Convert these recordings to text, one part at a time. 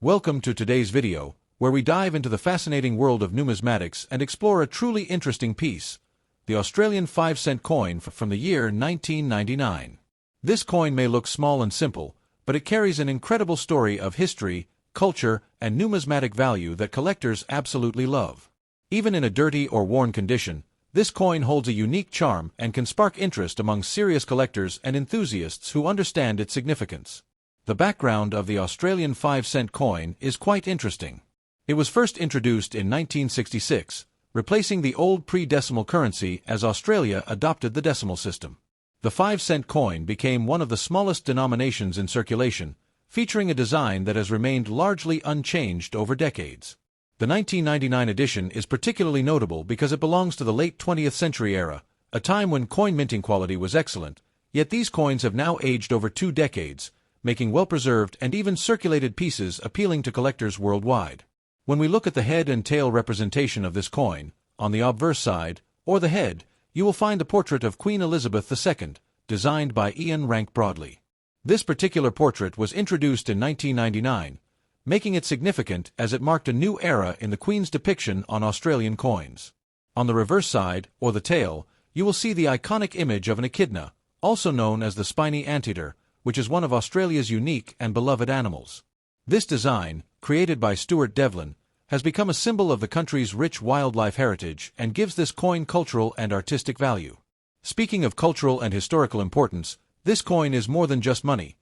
Welcome to today's video, where we dive into the fascinating world of numismatics and explore a truly interesting piece, the Australian 5-cent coin from the year 1999. This coin may look small and simple, but it carries an incredible story of history, culture, and numismatic value that collectors absolutely love. Even in a dirty or worn condition, this coin holds a unique charm and can spark interest among serious collectors and enthusiasts who understand its significance. The background of the Australian 5-cent coin is quite interesting. It was first introduced in 1966, replacing the old pre-decimal currency as Australia adopted the decimal system. The 5-cent coin became one of the smallest denominations in circulation, featuring a design that has remained largely unchanged over decades. The 1999 edition is particularly notable because it belongs to the late 20th century era, a time when coin minting quality was excellent, yet these coins have now aged over 2 decades, making well-preserved and even circulated pieces appealing to collectors worldwide. When we look at the head and tail representation of this coin, on the obverse side, or the head, you will find the portrait of Queen Elizabeth II, designed by Ian Rank Broadley. This particular portrait was introduced in 1999, making it significant as it marked a new era in the Queen's depiction on Australian coins. On the reverse side, or the tail, you will see the iconic image of an echidna, also known as the spiny anteater, which is one of Australia's unique and beloved animals. This design, created by Stuart Devlin, has become a symbol of the country's rich wildlife heritage and gives this coin cultural and artistic value. Speaking of cultural and historical importance, this coin is more than just money.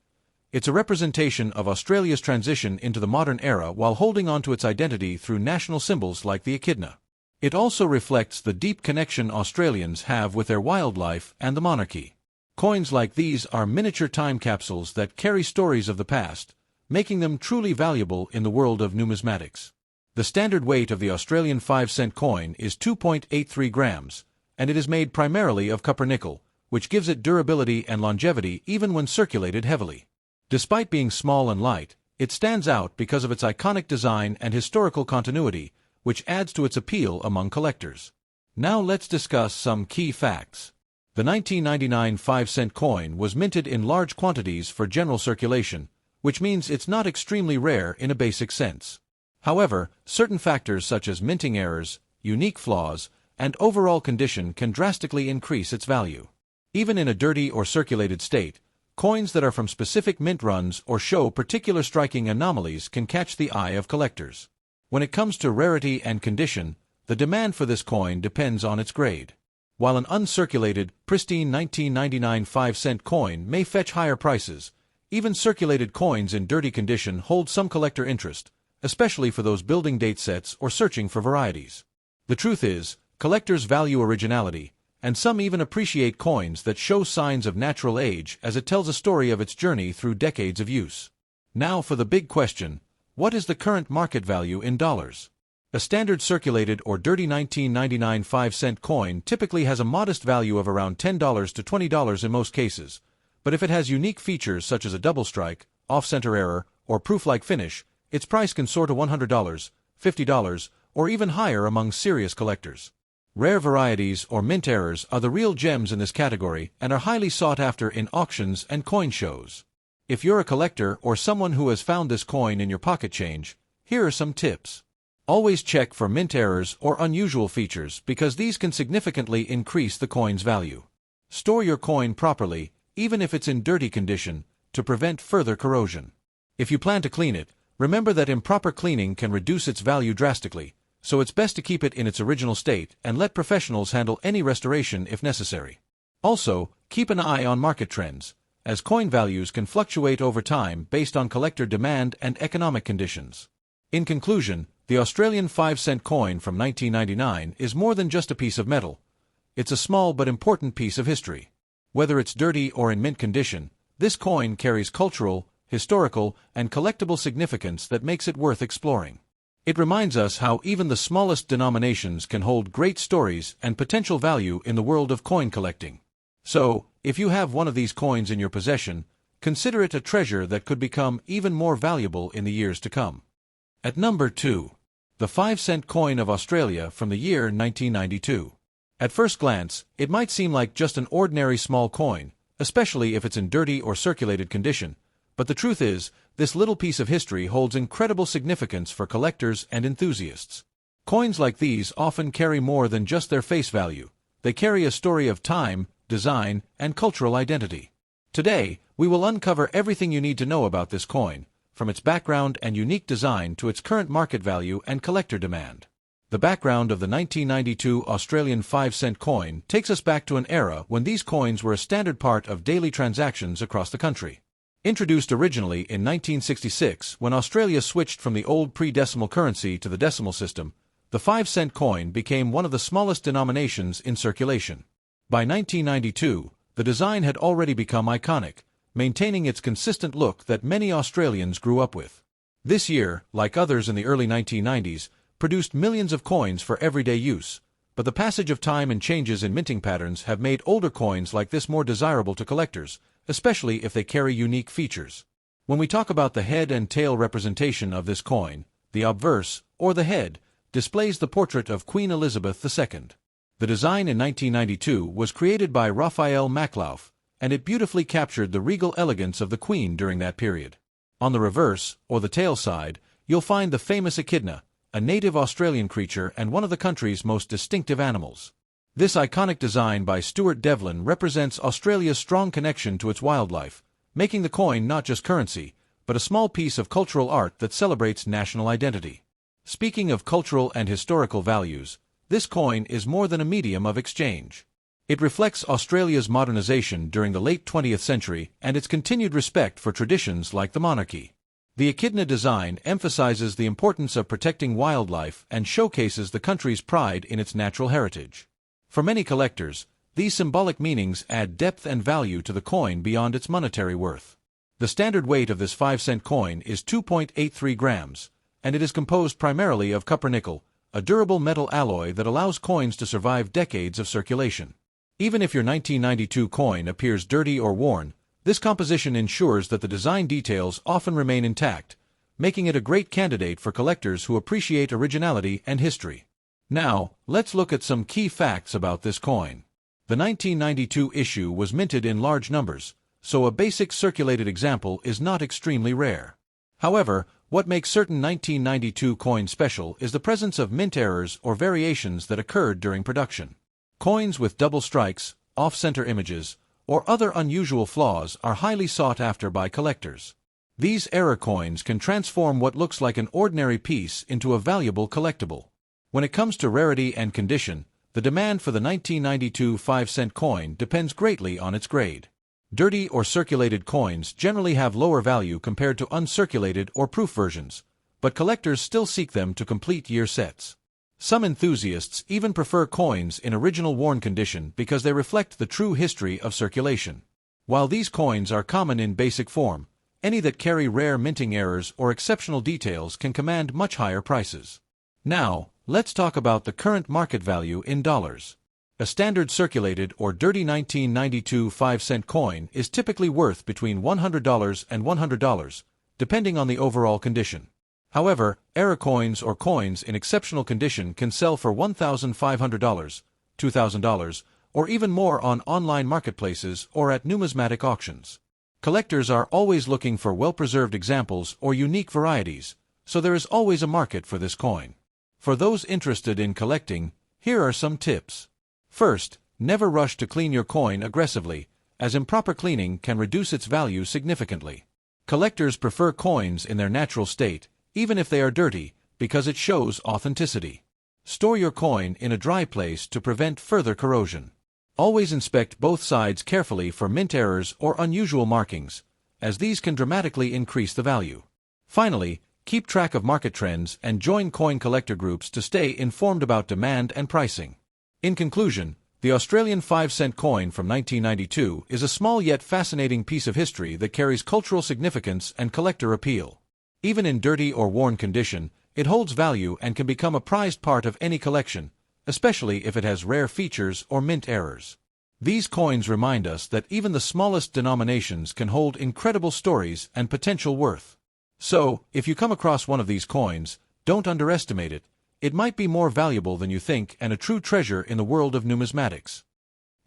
It's a representation of Australia's transition into the modern era while holding on to its identity through national symbols like the echidna. It also reflects the deep connection Australians have with their wildlife and the monarchy. Coins like these are miniature time capsules that carry stories of the past, making them truly valuable in the world of numismatics. The standard weight of the Australian 5-cent coin is 2.83 grams, and it is made primarily of copper-nickel, which gives it durability and longevity even when circulated heavily. Despite being small and light, it stands out because of its iconic design and historical continuity, which adds to its appeal among collectors. Now let's discuss some key facts. The 1999 5-cent coin was minted in large quantities for general circulation, which means it's not extremely rare in a basic sense. However, certain factors such as minting errors, unique flaws, and overall condition can drastically increase its value. Even in a dirty or circulated state, coins that are from specific mint runs or show particular striking anomalies can catch the eye of collectors. When it comes to rarity and condition, the demand for this coin depends on its grade. While an uncirculated, pristine 1999 5-cent coin may fetch higher prices, even circulated coins in dirty condition hold some collector interest, especially for those building date sets or searching for varieties. The truth is, collectors value originality, and some even appreciate coins that show signs of natural age as it tells a story of its journey through decades of use. Now for the big question, what is the current market value in dollars? A standard circulated or dirty 1999 5-cent coin typically has a modest value of around $10 to $20 in most cases, but if it has unique features such as a double strike, off-center error, or proof-like finish, its price can soar to $100, $50, or even higher among serious collectors. Rare varieties or mint errors are the real gems in this category and are highly sought after in auctions and coin shows. If you're a collector or someone who has found this coin in your pocket change, here are some tips. Always check for mint errors or unusual features because these can significantly increase the coin's value. Store your coin properly, even if it's in dirty condition, to prevent further corrosion. If you plan to clean it, remember that improper cleaning can reduce its value drastically, so it's best to keep it in its original state and let professionals handle any restoration if necessary. Also, keep an eye on market trends, as coin values can fluctuate over time based on collector demand and economic conditions. In conclusion, the Australian 5-cent coin from 1999 is more than just a piece of metal. It's a small but important piece of history. Whether it's dirty or in mint condition, this coin carries cultural, historical, and collectible significance that makes it worth exploring. It reminds us how even the smallest denominations can hold great stories and potential value in the world of coin collecting. So, if you have one of these coins in your possession, consider it a treasure that could become even more valuable in the years to come. At number 2. The 5-cent coin of Australia from the year 1992. At first glance, it might seem like just an ordinary small coin, especially if it's in dirty or circulated condition, but the truth is, this little piece of history holds incredible significance for collectors and enthusiasts. Coins like these often carry more than just their face value. They carry a story of time, design, and cultural identity. Today, we will uncover everything you need to know about this coin, from its background and unique design to its current market value and collector demand. The background of the 1992 Australian 5-cent coin takes us back to an era when these coins were a standard part of daily transactions across the country. Introduced originally in 1966 when Australia switched from the old pre-decimal currency to the decimal system, the 5-cent coin became one of the smallest denominations in circulation. By 1992, the design had already become iconic, maintaining its consistent look that many Australians grew up with. This year, like others in the early 1990s, produced millions of coins for everyday use, but the passage of time and changes in minting patterns have made older coins like this more desirable to collectors, especially if they carry unique features. When we talk about the head and tail representation of this coin, the obverse, or the head, displays the portrait of Queen Elizabeth II. The design in 1992 was created by Raphael Maklauf, and it beautifully captured the regal elegance of the Queen during that period. On the reverse, or the tail side, you'll find the famous echidna, a native Australian creature and one of the country's most distinctive animals. This iconic design by Stuart Devlin represents Australia's strong connection to its wildlife, making the coin not just currency, but a small piece of cultural art that celebrates national identity. Speaking of cultural and historical values, this coin is more than a medium of exchange. It reflects Australia's modernization during the late 20th century and its continued respect for traditions like the monarchy. The echidna design emphasizes the importance of protecting wildlife and showcases the country's pride in its natural heritage. For many collectors, these symbolic meanings add depth and value to the coin beyond its monetary worth. The standard weight of this 5-cent coin is 2.83 grams, and it is composed primarily of copper-nickel, a durable metal alloy that allows coins to survive decades of circulation. Even if your 1992 coin appears dirty or worn, this composition ensures that the design details often remain intact, making it a great candidate for collectors who appreciate originality and history. Now, let's look at some key facts about this coin. The 1992 issue was minted in large numbers, so a basic circulated example is not extremely rare. However, what makes certain 1992 coins special is the presence of mint errors or variations that occurred during production. Coins with double strikes, off-center images, or other unusual flaws are highly sought after by collectors. These error coins can transform what looks like an ordinary piece into a valuable collectible. When it comes to rarity and condition, the demand for the 1992 5-cent coin depends greatly on its grade. Dirty or circulated coins generally have lower value compared to uncirculated or proof versions, but collectors still seek them to complete year sets. Some enthusiasts even prefer coins in original worn condition because they reflect the true history of circulation. While these coins are common in basic form, any that carry rare minting errors or exceptional details can command much higher prices. Now, let's talk about the current market value in dollars. A standard circulated or dirty 1992 5-cent coin is typically worth between $100 and $100, depending on the overall condition. However, error coins or coins in exceptional condition can sell for $1,500, $2,000, or even more on online marketplaces or at numismatic auctions. Collectors are always looking for well-preserved examples or unique varieties, so there is always a market for this coin. For those interested in collecting, here are some tips. First, never rush to clean your coin aggressively, as improper cleaning can reduce its value significantly. Collectors prefer coins in their natural state, even if they are dirty, because it shows authenticity. Store your coin in a dry place to prevent further corrosion. Always inspect both sides carefully for mint errors or unusual markings, as these can dramatically increase the value. Finally, keep track of market trends and join coin collector groups to stay informed about demand and pricing. In conclusion, the Australian 5-cent coin from 1992 is a small yet fascinating piece of history that carries cultural significance and collector appeal. Even in dirty or worn condition, it holds value and can become a prized part of any collection, especially if it has rare features or mint errors. These coins remind us that even the smallest denominations can hold incredible stories and potential worth. So, if you come across one of these coins, don't underestimate it. It might be more valuable than you think and a true treasure in the world of numismatics.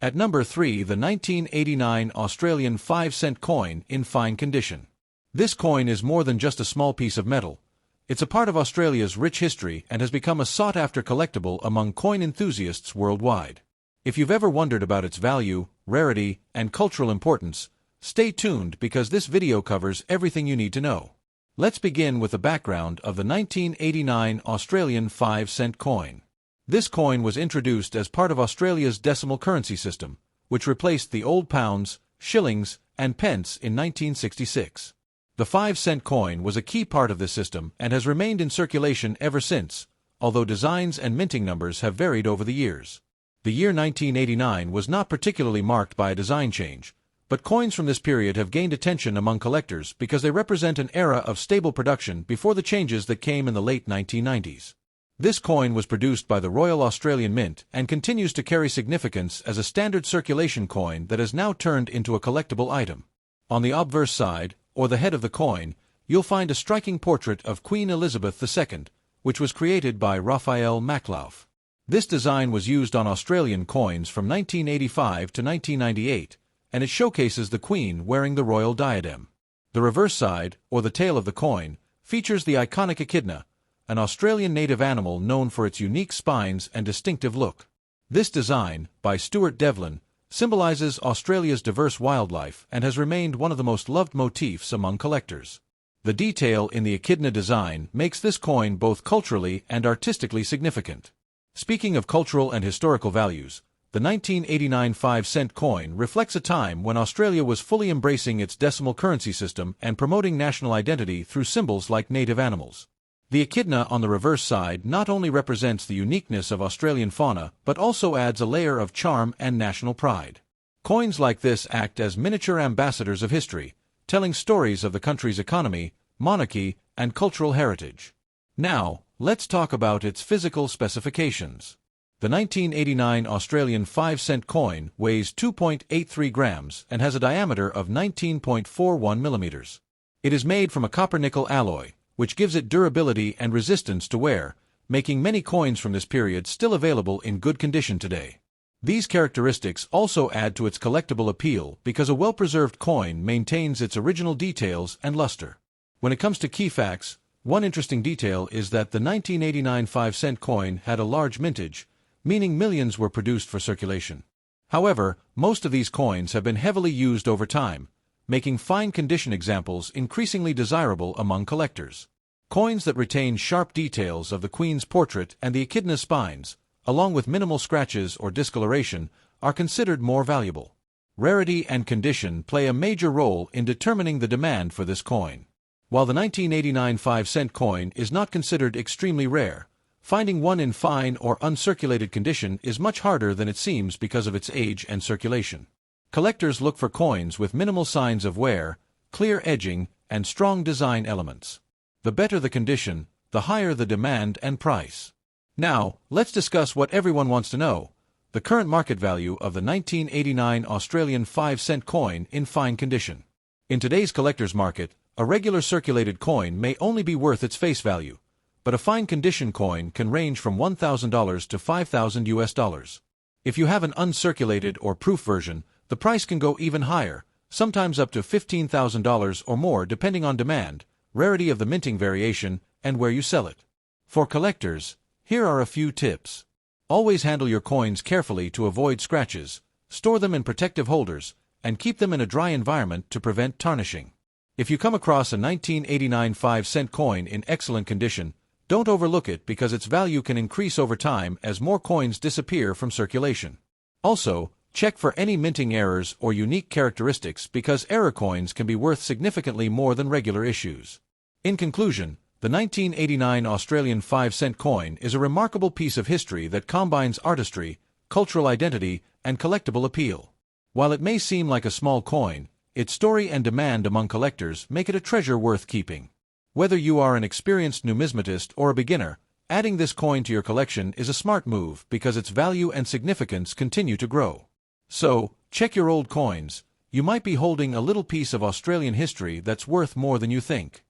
At number 3, the 1989 Australian 5-cent coin in fine condition. This coin is more than just a small piece of metal. It's a part of Australia's rich history and has become a sought-after collectible among coin enthusiasts worldwide. If you've ever wondered about its value, rarity, and cultural importance, stay tuned because this video covers everything you need to know. Let's begin with the background of the 1989 Australian 5-cent coin. This coin was introduced as part of Australia's decimal currency system, which replaced the old pounds, shillings, and pence in 1966. The 5-cent coin was a key part of this system and has remained in circulation ever since, although designs and minting numbers have varied over the years. The year 1989 was not particularly marked by a design change, but coins from this period have gained attention among collectors because they represent an era of stable production before the changes that came in the late 1990s. This coin was produced by the Royal Australian Mint and continues to carry significance as a standard circulation coin that has now turned into a collectible item. On the obverse side, or the head of the coin, you'll find a striking portrait of Queen Elizabeth II, which was created by Raphael Maclauff. This design was used on Australian coins from 1985 to 1998, and it showcases the Queen wearing the royal diadem. The reverse side, or the tail of the coin, features the iconic echidna, an Australian native animal known for its unique spines and distinctive look. This design, by Stuart Devlin, symbolizes Australia's diverse wildlife and has remained one of the most loved motifs among collectors. The detail in the echidna design makes this coin both culturally and artistically significant. Speaking of cultural and historical values, the 1989 5-cent coin reflects a time when Australia was fully embracing its decimal currency system and promoting national identity through symbols like native animals. The echidna on the reverse side not only represents the uniqueness of Australian fauna but also adds a layer of charm and national pride. Coins like this act as miniature ambassadors of history, telling stories of the country's economy, monarchy, and cultural heritage. Now, let's talk about its physical specifications. The 1989 Australian 5-cent coin weighs 2.83 grams and has a diameter of 19.41 millimeters. It is made from a copper-nickel alloy, which gives it durability and resistance to wear, making many coins from this period still available in good condition today. These characteristics also add to its collectible appeal because a well-preserved coin maintains its original details and luster. When it comes to key facts, one interesting detail is that the 1989 5-cent coin had a large mintage, meaning millions were produced for circulation. However, most of these coins have been heavily used over time, making fine condition examples increasingly desirable among collectors. Coins that retain sharp details of the Queen's portrait and the echidna spines, along with minimal scratches or discoloration, are considered more valuable. Rarity and condition play a major role in determining the demand for this coin. While the 1989 5-cent coin is not considered extremely rare, finding one in fine or uncirculated condition is much harder than it seems because of its age and circulation. Collectors look for coins with minimal signs of wear, clear edging, and strong design elements. The better the condition, the higher the demand and price. Now, let's discuss what everyone wants to know: the current market value of the 1989 Australian 5-cent coin in fine condition. In today's collector's market, a regular circulated coin may only be worth its face value, but a fine condition coin can range from $1,000 to $5,000 US. If you have an uncirculated or proof version, the price can go even higher, sometimes up to $15,000 or more depending on demand, rarity of the minting variation, and where you sell it. For collectors, here are a few tips. Always handle your coins carefully to avoid scratches, store them in protective holders, and keep them in a dry environment to prevent tarnishing. If you come across a 1989 5-cent coin in excellent condition, don't overlook it because its value can increase over time as more coins disappear from circulation. Also, check for any minting errors or unique characteristics because error coins can be worth significantly more than regular issues. In conclusion, the 1989 Australian 5-cent coin is a remarkable piece of history that combines artistry, cultural identity, and collectible appeal. While it may seem like a small coin, its story and demand among collectors make it a treasure worth keeping. Whether you are an experienced numismatist or a beginner, adding this coin to your collection is a smart move because its value and significance continue to grow. So, check your old coins. You might be holding a little piece of Australian history that's worth more than you think.